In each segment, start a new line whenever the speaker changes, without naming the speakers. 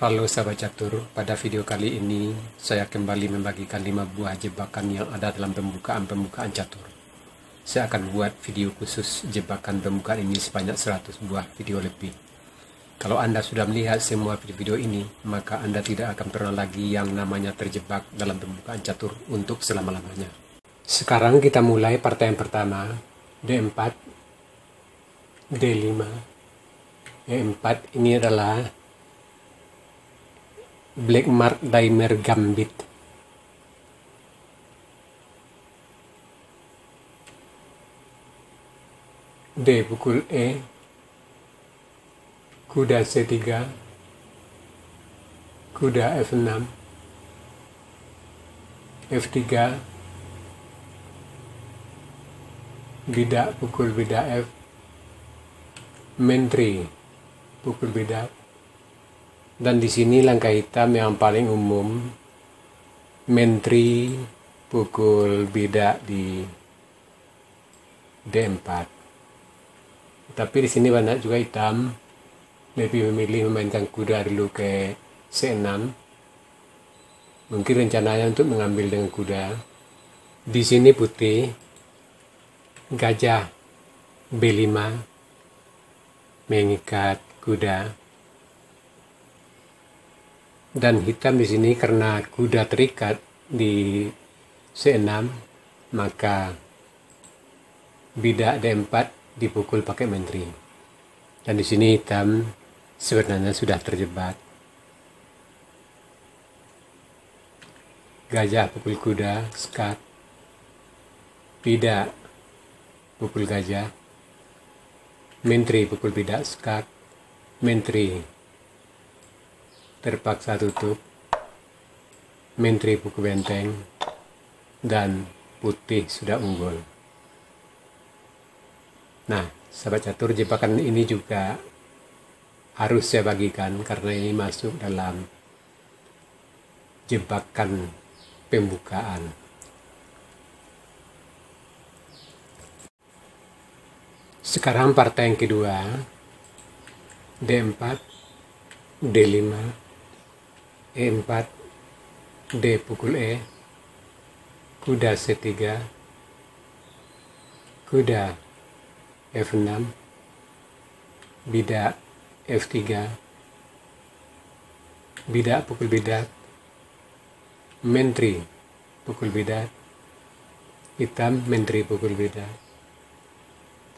Halo sahabat catur, pada video kali ini saya kembali membagikan 5 buah jebakan yang ada dalam pembukaan catur. Saya akan buat video khusus jebakan pembukaan ini sebanyak 100 buah video lebih. Kalau Anda sudah melihat semua video-video ini, maka Anda tidak akan pernah lagi yang namanya terjebak dalam pembukaan catur untuk selama-lamanya. Sekarang kita mulai partai yang pertama, D4, D5. E4 ini adalah Black Mark Daimler Gambit. D pukul E, kuda C3, kuda F6, F3, bidak pukul bidak F, menteri pukul bidak. Dan di sini langkah hitam yang paling umum, menteri pukul bidak di D4. Tapi di sini banyak juga hitam lebih memilih memainkan kuda dulu ke C6. Mungkin rencananya untuk mengambil dengan kuda. Di sini putih, gajah B5 mengikat kuda. Dan hitam di sini karena kuda terikat di C6, maka bidak D4 dipukul pakai menteri. Dan di sini hitam sebenarnya sudah terjebak. Gajah pukul kuda, skat. Bidak pukul gajah. Menteri pukul bidak, skat. Menteri terpaksa tutup, menteri pukul benteng, dan putih sudah unggul. Nah, sahabat catur, jebakan ini juga harus saya bagikan karena ini masuk dalam jebakan pembukaan. Sekarang partai yang kedua, D4, D5, E4, D pukul E, kuda C3, kuda F6, bidak F3, bidak pukul bidak, menteri pukul bidak, hitam menteri pukul bidak,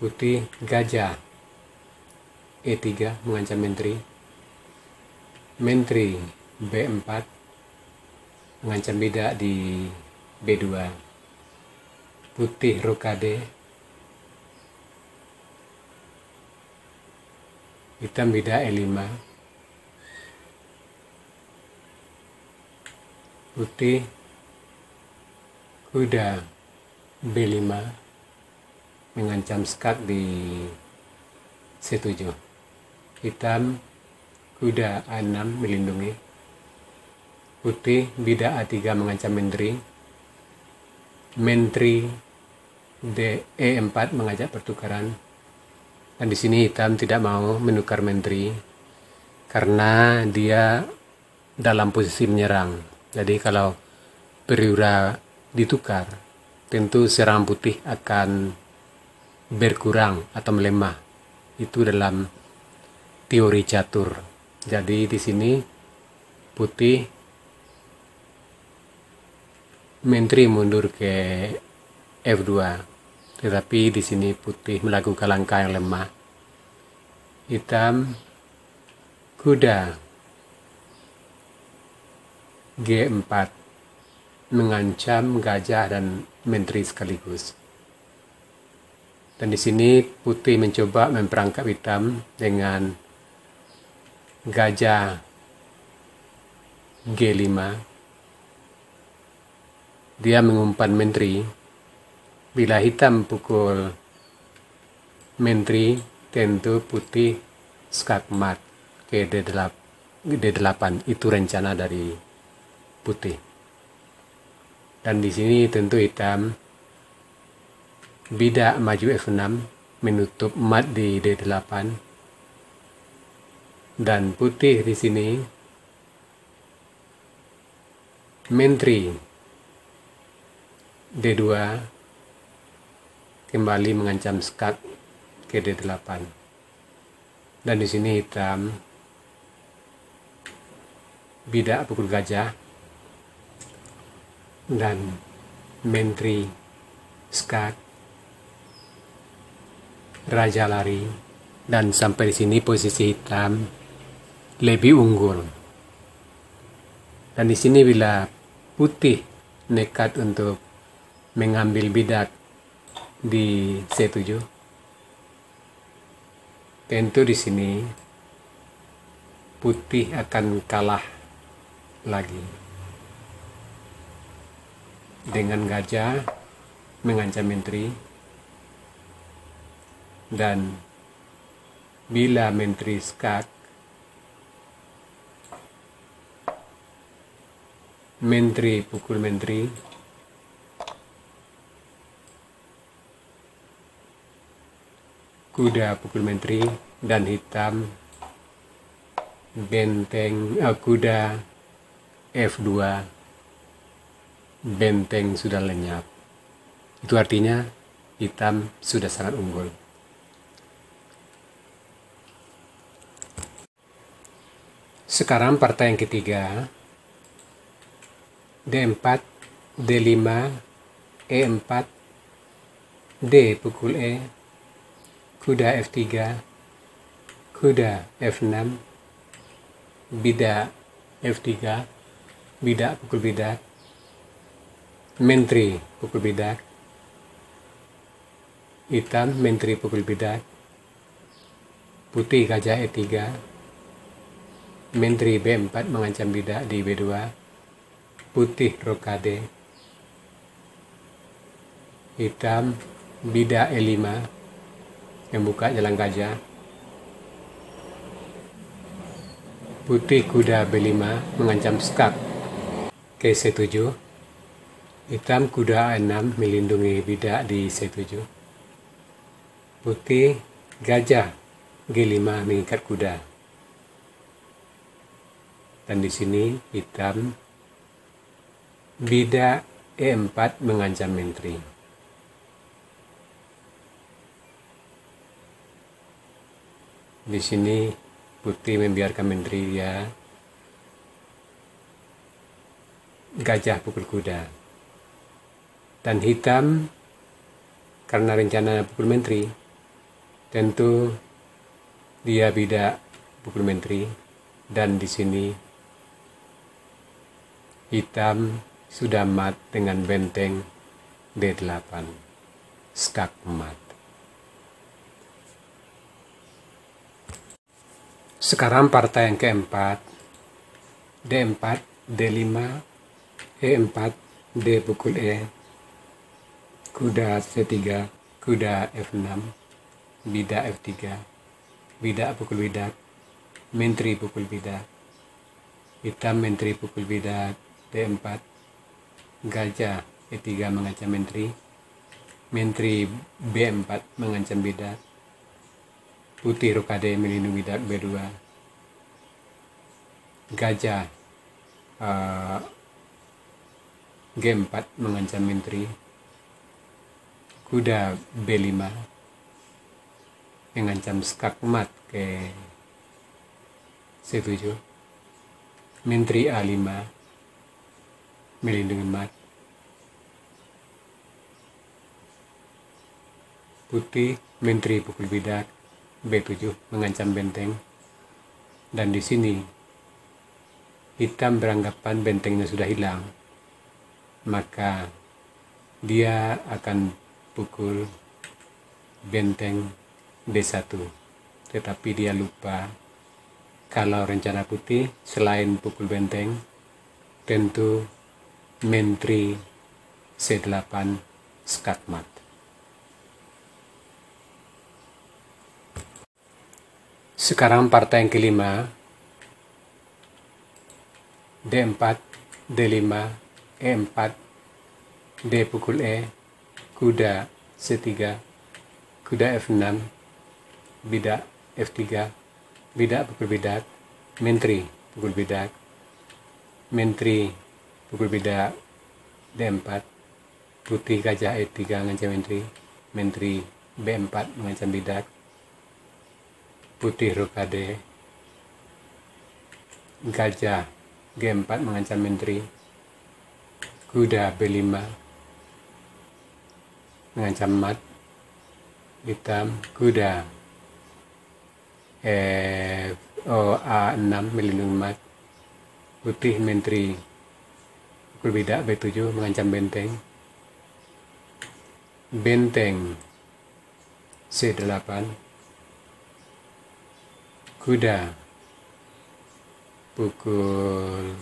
putih gajah E3 mengancam menteri, menteri B4 mengancam bidak di B2, putih rokade, hitam bidak E5, putih kuda B5 mengancam skat di C7, hitam kuda A6 melindungi, putih bidak A3 mengancam menteri, menteri E4 mengajak pertukaran. Dan di sini hitam tidak mau menukar menteri karena dia dalam posisi menyerang. Jadi kalau perwira ditukar, tentu serangan putih akan berkurang atau melemah. Itu dalam teori catur. Jadi di sini putih menteri mundur ke F2, tetapi di sini putih melakukan langkah yang lemah. Hitam kuda G4 mengancam gajah dan menteri sekaligus. Dan di sini putih mencoba memperangkap hitam dengan gajah G5. Dia mengumpan menteri. Bila hitam pukul menteri, tentu putih skakmat ke D8. Itu rencana dari putih. Dan di sini tentu hitam bidak maju F6 menutup mat di D8. Dan putih di sini Menteri D2 kembali mengancam skak ke D8. Dan di sini hitam bidak pukul gajah dan menteri skak raja lari, dan sampai di sini posisi hitam lebih unggul. Dan di sini bila putih nekat untuk mengambil bidak di C7, tentu di sini putih akan kalah lagi dengan gajah mengancam menteri, dan bila menteri skak, menteri pukul menteri, kuda pukul menteri, dan hitam benteng kuda F2, benteng sudah lenyap. Itu artinya hitam sudah sangat unggul. Sekarang partai yang ketiga, D4, D5, E4, D pukul E, kuda F3, kuda F6, bidak F3, bidak pukul bidak, menteri pukul bidak, hitam menteri pukul bidak, putih gajah E3, menteri B4 mengancam bidak di B2, putih rokade, hitam bidak E5 membuka jalan gajah, putih kuda B5 mengancam skak ke C7, hitam kuda A6 melindungi bidak di C7, putih gajah G5 mengikat kuda, dan di sini hitam bidak E4 mengancam menteri. Di sini putih membiarkan menteri dia gajah pukul kuda, dan hitam karena rencana pukul menteri tentu dia bidak pukul menteri, dan di sini hitam sudah mat dengan benteng D8, skak mat. Sekarang partai yang keempat, D4, D5, E4, D pukul E, kuda C3, kuda F6, bidak F3, bidak pukul bidak, menteri pukul bidak, hitam menteri pukul bidak D4, gajah E3 mengancam menteri, menteri B4 mengancam bidak, putih rokade melindungi bidak B2, gajah G4 mengancam menteri, kuda B5 mengancam skak mat ke C7, menteri A5 melindungi mat, putih menteri pukul bidak B7 mengancam benteng, dan di sini hitam beranggapan bentengnya sudah hilang, maka dia akan pukul benteng D1, tetapi dia lupa kalau rencana putih selain pukul benteng tentu menteri C8 skak mat. Sekarang partai yang kelima, D4, D5, E4, D pukul E, kuda C3, kuda F6, bidak F3, bidak pukul bidak, menteri pukul bidak, menteri pukul beda D4, putih gajah E3 mengancam menteri, menteri B4 mengancam bidak, putih rokade, gajah G4 mengancam menteri, kuda B5 mengancam mat, hitam, kuda A6 melindungi mat, putih menteri, pukul bidak B7 mengancam benteng, benteng C8, kuda pukul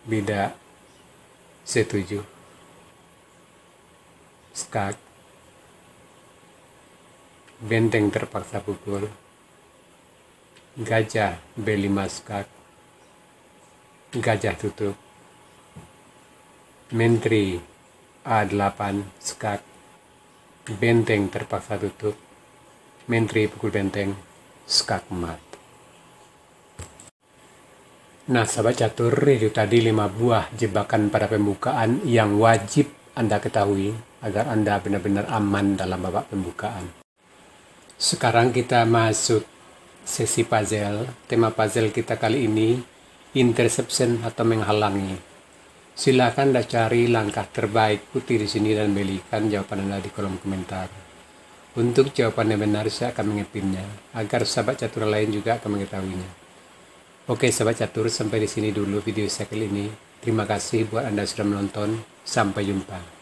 bidak C7, skak, benteng terpaksa pukul, gajah B5 skak, gajah tutup, menteri A8 skak, benteng terpaksa tutup, menteri pukul benteng, skak mat. Nah sahabat catur, itu tadi 5 buah jebakan pada pembukaan yang wajib Anda ketahui agar Anda benar-benar aman dalam babak pembukaan. Sekarang kita masuk sesi puzzle. Tema puzzle kita kali ini interception atau menghalangi. Silakan Anda cari langkah terbaik putih di sini dan berikan jawaban Anda di kolom komentar. Untuk jawaban yang benar saya akan mengepinnya agar sahabat catur lain juga akan mengetahuinya. Oke sahabat catur, sampai di sini dulu video saya kali ini. Terima kasih buat Anda sudah menonton. Sampai jumpa.